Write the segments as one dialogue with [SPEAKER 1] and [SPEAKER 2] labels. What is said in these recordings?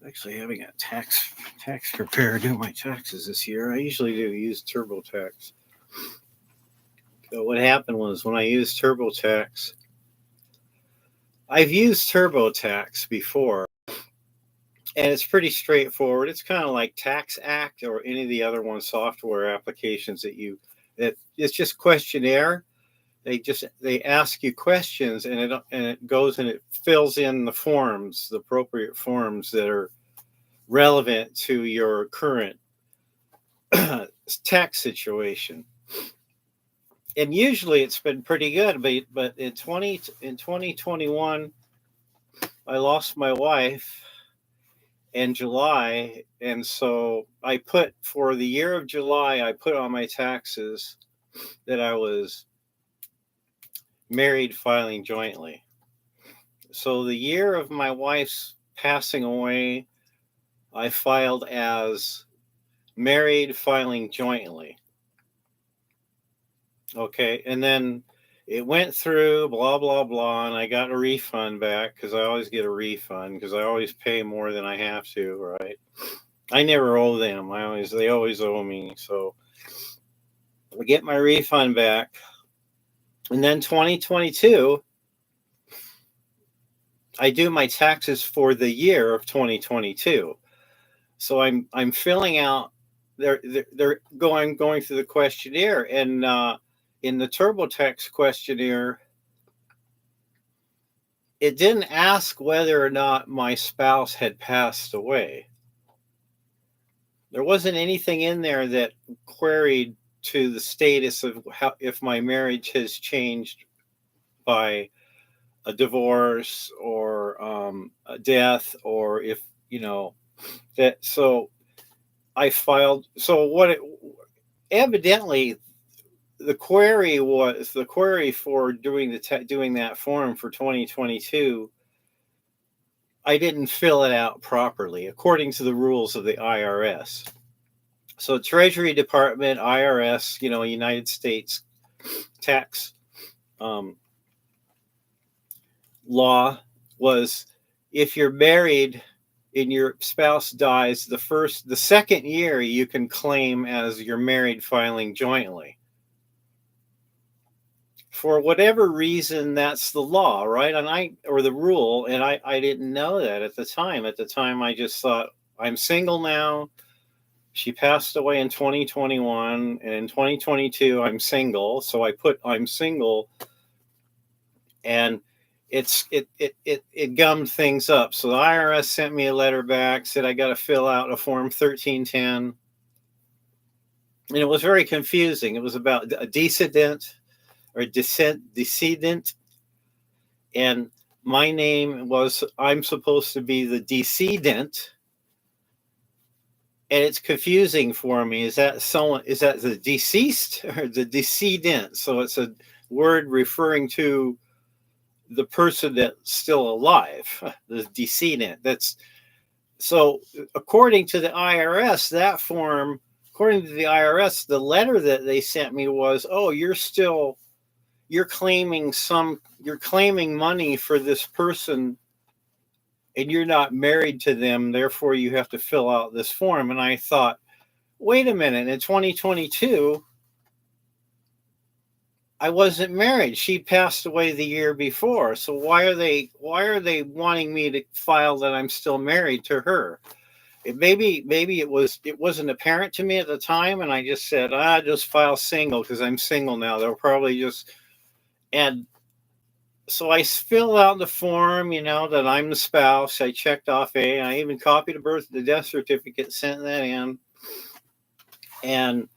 [SPEAKER 1] actually having a tax preparer do my taxes this year. I usually do use TurboTax. So what happened was when I used TurboTax, I've used TurboTax before, and it's pretty straightforward. It's kind of like Tax Act or any of the other one software applications that it's just questionnaire. They ask you questions, and it goes and it fills in the forms, the appropriate forms that are relevant to your current tax situation. And usually it's been pretty good, but in 2021 I lost my wife in July, and so I put for the year of July I put on my taxes that I was married filing jointly. So the year of my wife's passing away, I filed as married filing jointly. Okay, and then it went through blah blah blah, and I got a refund back because I always get a refund because I always pay more than I have to, right? I never owe them. They always owe me. So I get my refund back. And then 2022, I do my taxes for the year of 2022. So I'm filling out. They're going through the questionnaire, and in the TurboTax questionnaire, it didn't ask whether or not my spouse had passed away. There wasn't anything in there that queried to the status of how if my marriage has changed by a divorce or a death, or if that. So I filed. So evidently the query for doing that form for 2022. I didn't fill it out properly according to the rules of the IRS. So Treasury Department, IRS, United States tax law was, if you're married and your spouse dies, the second year you can claim as you're married filing jointly. For whatever reason, that's the law, right? Or the rule, and I didn't know that at the time. At the time, I just thought, I'm single now. She passed away in 2021, and in 2022, I'm single. So I put I'm single, and it gummed things up. So the IRS sent me a letter back, said I got to fill out a form 1310, and it was very confusing. It was about a decedent, and my name was, I'm supposed to be the decedent, and it's confusing for me. Is that the deceased or the decedent? So it's a word referring to the person that's still alive, the decedent. That's so according to the IRS, the letter that they sent me was, oh, you're claiming money for this person, and you're not married to them, therefore you have to fill out this form. And I thought, wait a minute, in 2022 I wasn't married. She passed away the year before. So why are they wanting me to file that I'm still married to her? Maybe it wasn't apparent to me at the time, and I just said, just file single because I'm single now. They'll probably just. And so I filled out the form, that I'm the spouse. I checked off I even copied the death certificate, sent that in, and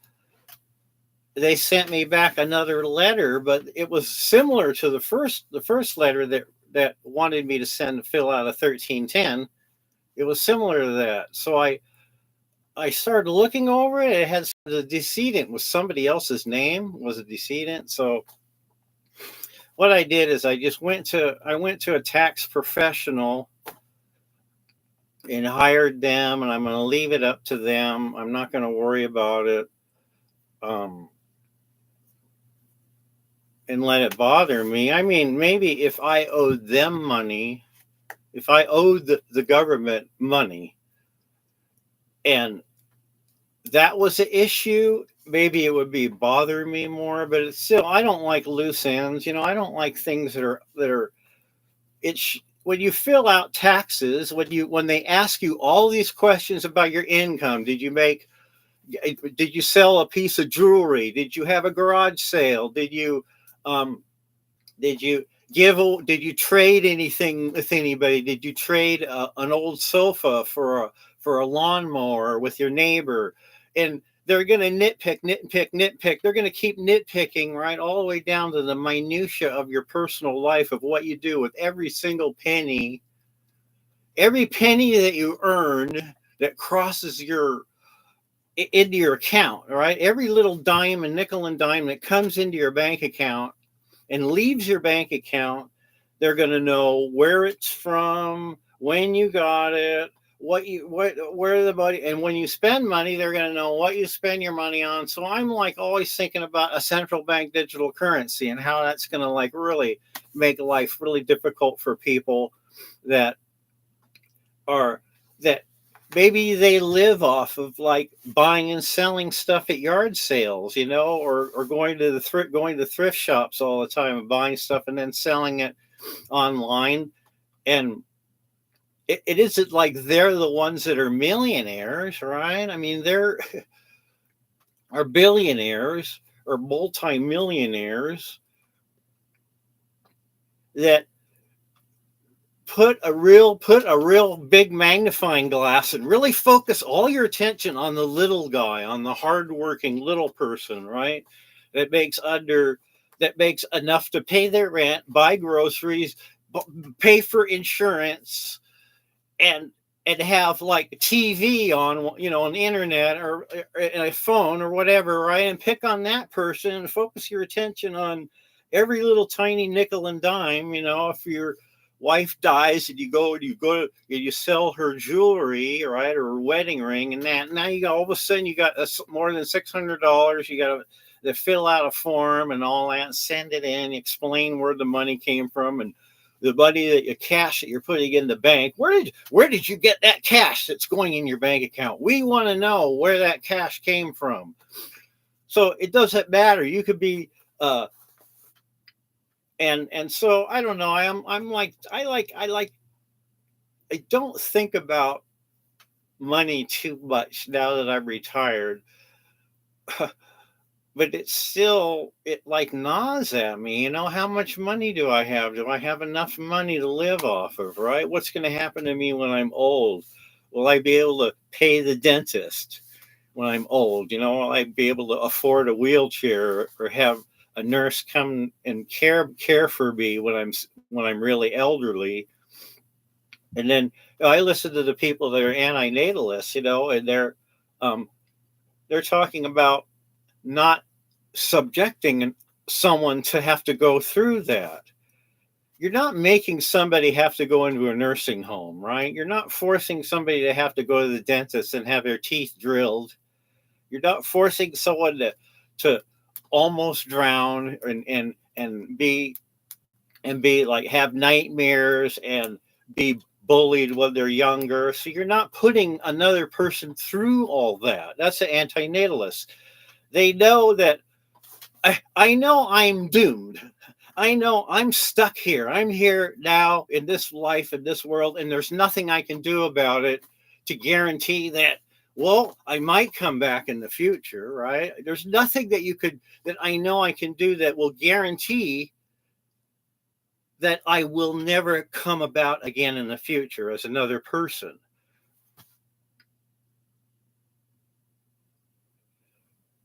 [SPEAKER 1] they sent me back another letter, but it was similar to the first letter that wanted me to fill out a 1310. It was similar to that. So I started looking over it. It had the decedent was somebody else's name, was a decedent. So what I did is I went to a tax professional and hired them, and I'm going to leave it up to them. I'm not going to worry about it. And let it bother me. I mean, maybe if I owed them money, if I owed the government money and that was an issue, maybe it would be bothering me more. But it's still, I don't like loose ends. I don't like things that are. It's when you fill out taxes, when they ask you all these questions about your income. Did you sell a piece of jewelry? Did you have a garage sale? Um, did you did you trade anything with anybody? Did you trade an old sofa for a lawnmower with your neighbor? And they're going to nitpick, nitpick, nitpick. They're going to keep nitpicking right all the way down to the minutia of your personal life, of what you do with every single penny, every penny that you earn that crosses into your account, right? Every little dime and nickel and dime that comes into your bank account and leaves your bank account, they're going to know where it's from, when you got it, where the money, and when you spend money, they're going to know what you spend your money on. So I'm like always thinking about a central bank digital currency and how that's going to like really make life really difficult for people that are that maybe they live off of like buying and selling stuff at yard sales, or going to thrift shops all the time and buying stuff and then selling it online. And it isn't like they're the ones that are millionaires, right? I mean, they're are billionaires or multimillionaires that put a real big magnifying glass and really focus all your attention on the little guy, on the hardworking little person, right? That makes under that makes enough to pay their rent, buy groceries, pay for insurance, and have like TV on, on the internet or a phone or whatever, right? And pick on that person and focus your attention on every little tiny nickel and dime. If your wife dies and you sell her jewelry, right, or her wedding ring, and that now all of a sudden you got more than $600. You got to fill out a form and all that, and send it in, explain where the money came from, and the money cash that you're putting in the bank. Where did you get that cash that's going in your bank account? We want to know where that cash came from. So it doesn't matter. You could be and so I don't know. I'm like I don't think about money too much now that I'm retired. But it like gnaws at me. How much money do I have? Do I have enough money to live off of, right? What's going to happen to me when I'm old? Will I be able to pay the dentist when I'm old? Will I be able to afford a wheelchair or have a nurse come and care for me when I'm really elderly? And then I listen to the people that are antinatalists, and they're talking about not subjecting someone to have to go through that. You're not making somebody have to go into a nursing home, right? You're not forcing somebody to have to go to the dentist and have their teeth drilled. You're not forcing someone to almost drown and be like have nightmares and be bullied when they're younger. So you're not putting another person through all that. That's an antinatalist. They know that I know I'm doomed. I know I'm stuck here. I'm here now in this life, in this world, and there's nothing I can do about it to guarantee that, well, I might come back in the future, right? There's nothing that I know I can do that will guarantee that I will never come about again in the future as another person.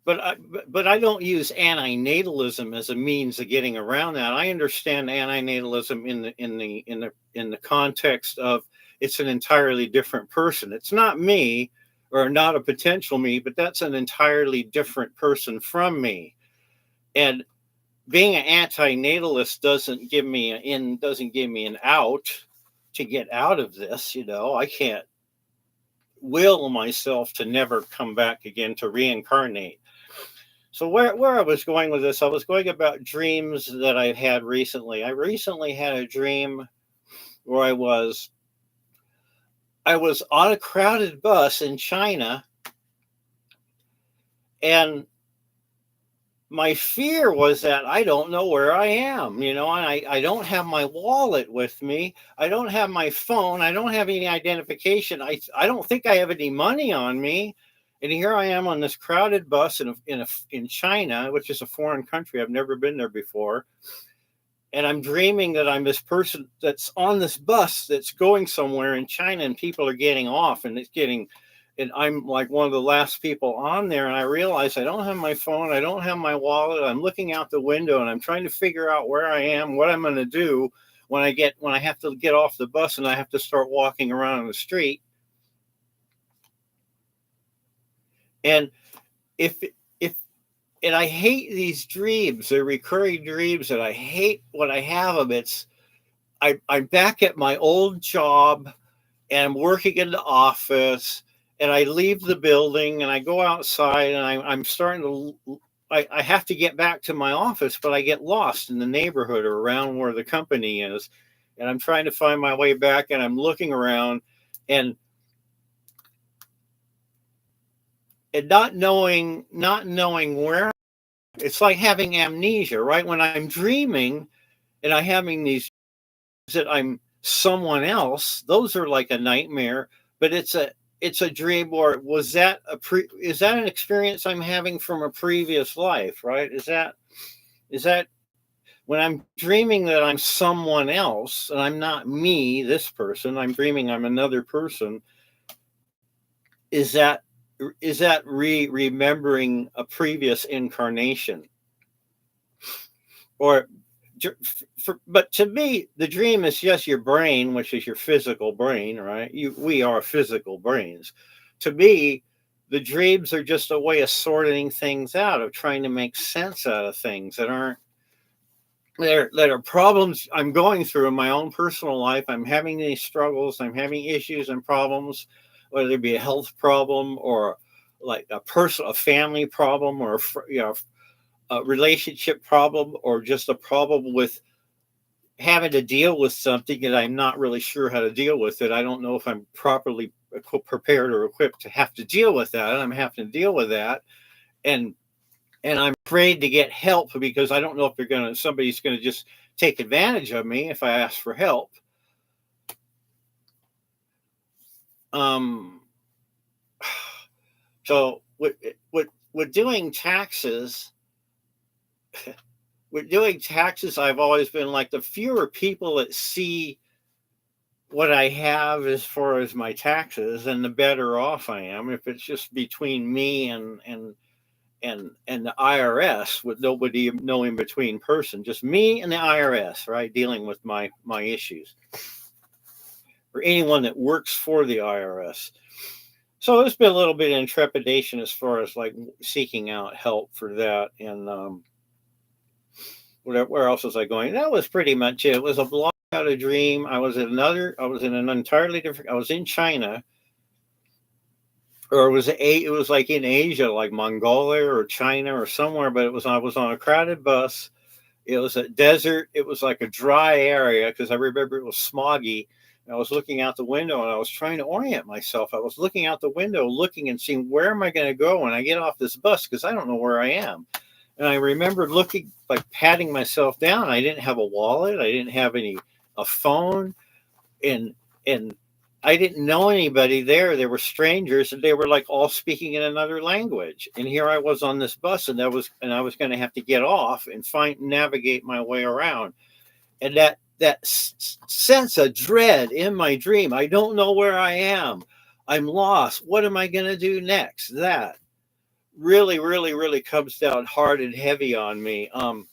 [SPEAKER 1] But I don't use antinatalism as a means of getting around that. I understand antinatalism in the context of it's an entirely different person. It's not me or not a potential me, but that's an entirely different person from me. And being an antinatalist doesn't give me an out to get out of this. I can't will myself to never come back again, to reincarnate. So where I was going with this, I was going about dreams that I've had recently. I recently had a dream where I was I was on a crowded bus in China, and my fear was that I don't know where I am, and I don't have my wallet with me. I don't have my phone. I don't have any identification. I don't think I have any money on me. And here I am on this crowded bus in China, which is a foreign country. I've never been there before. And I'm dreaming that I'm this person that's on this bus that's going somewhere in China, and people are getting off, and I'm like one of the last people on there. And I realize I don't have my phone. I don't have my wallet. I'm looking out the window and I'm trying to figure out where I am, what I'm going to do when I have to get off the bus and I have to start walking around the street. And if, if, and I hate these dreams, they're recurring dreams, and I hate when I have them. I'm back at my old job, and I'm working in the office, and I leave the building and I go outside, and I'm starting to, I have to get back to my office, but I get lost in the neighborhood or around where the company is. And I'm trying to find my way back, and I'm looking around, and not knowing where. It's like having amnesia, right? When I'm dreaming and I'm having these that I'm someone else, those are like a nightmare. But it's a dream. Or is that an experience I'm having from a previous life, right? Is that when I'm dreaming that I'm someone else and I'm not me, this person, I'm dreaming I'm another person. Is that remembering a previous incarnation? Or but to me, the dream is just your brain, which is your physical brain, right? We are physical brains. To me, the dreams are just a way of sorting things out, of trying to make sense out of things that are problems I'm going through in my own personal life. I'm having these struggles, I'm having issues and problems, whether it be a health problem or like a family problem, or a relationship problem, or just a problem with having to deal with something that I'm not really sure how to deal with it. I don't know if I'm properly prepared or equipped to have to deal with that. And I'm having to deal with that. And I'm afraid to get help because I don't know if somebody's going to just take advantage of me if I ask for help. Um, so with doing taxes, I've always been like, the fewer people that see what I have as far as my taxes, and the better off I am. If it's just between me and the IRS, with nobody, no in between person, just me and the IRS, right, dealing with my issues, or anyone that works for the IRS. So there's been a little bit of trepidation as far as like seeking out help for that. And where else was I going? That was pretty much it. It was a block out a dream. I was in an entirely different. I was in China, or it was like in Asia, like Mongolia or China or somewhere. But I was on a crowded bus. It was a desert. It was like a dry area because I remember it was smoggy. And I was looking out the window and I was trying to orient myself. I was looking out the window, looking and seeing, where am I going to go when I get off this bus? Because I don't know where I am. And I remember looking, like patting myself down. I didn't have a wallet. I didn't have a phone, and I didn't know anybody there. They were strangers, and they were like all speaking in another language. And here I was on this bus, and I was going to have to get off and navigate my way around. And that sense of dread in my dream. I don't know where I am. I'm lost. What am I going to do next? That really, really, really comes down hard and heavy on me. And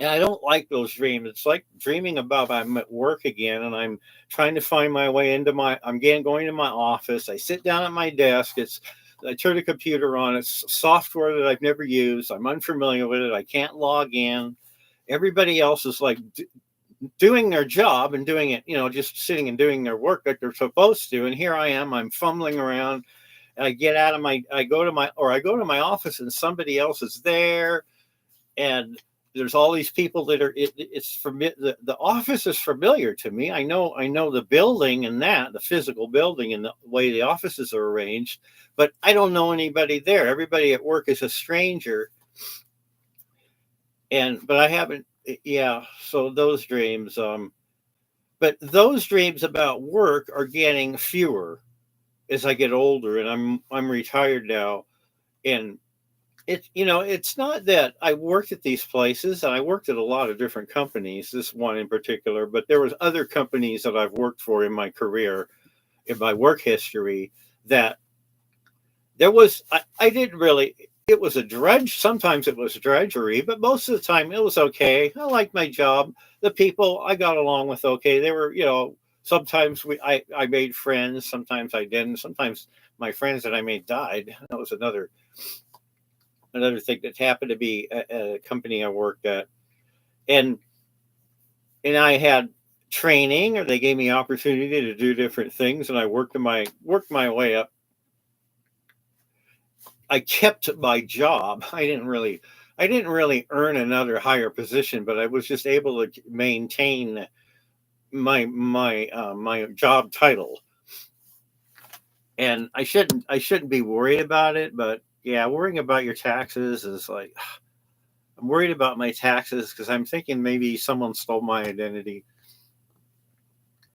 [SPEAKER 1] I don't like those dreams. It's like dreaming about I'm at work again, and I'm trying to find my way I'm going to my office. I sit down at my desk. I turn the computer on. It's software that I've never used. I'm unfamiliar with it. I can't log in. Everybody else is like doing their job and doing it, just sitting and doing their work like they're supposed to. And here I am, I'm fumbling around. I go to my office, and somebody else is there, and there's all these people that are it's from the office is familiar to me. I know the building and that the physical building and the way the offices are arranged, but I don't know anybody there. Everybody at work is a stranger, and but I haven't. Yeah, so those dreams. But those dreams about work are getting fewer as I get older, and I'm retired now, and it's not that I worked at these places, and I worked at a lot of different companies, this one in particular, but there was other companies that I've worked for in my career, in my work history, that I didn't really, it was a drudge. Sometimes it was drudgery, but most of the time it was okay. I liked my job. The people I got along with okay. They were, sometimes I made friends, sometimes I didn't. Sometimes my friends that I made died. That was another thing that happened to be a company I worked at. And I had training, or they gave me opportunity to do different things, and I worked my way up. I kept my job. I didn't really earn another higher position, but I was just able to maintain my job title. And I shouldn't be worried about it, but yeah, worrying about your taxes is like I'm worried about my taxes because I'm thinking maybe someone stole my identity.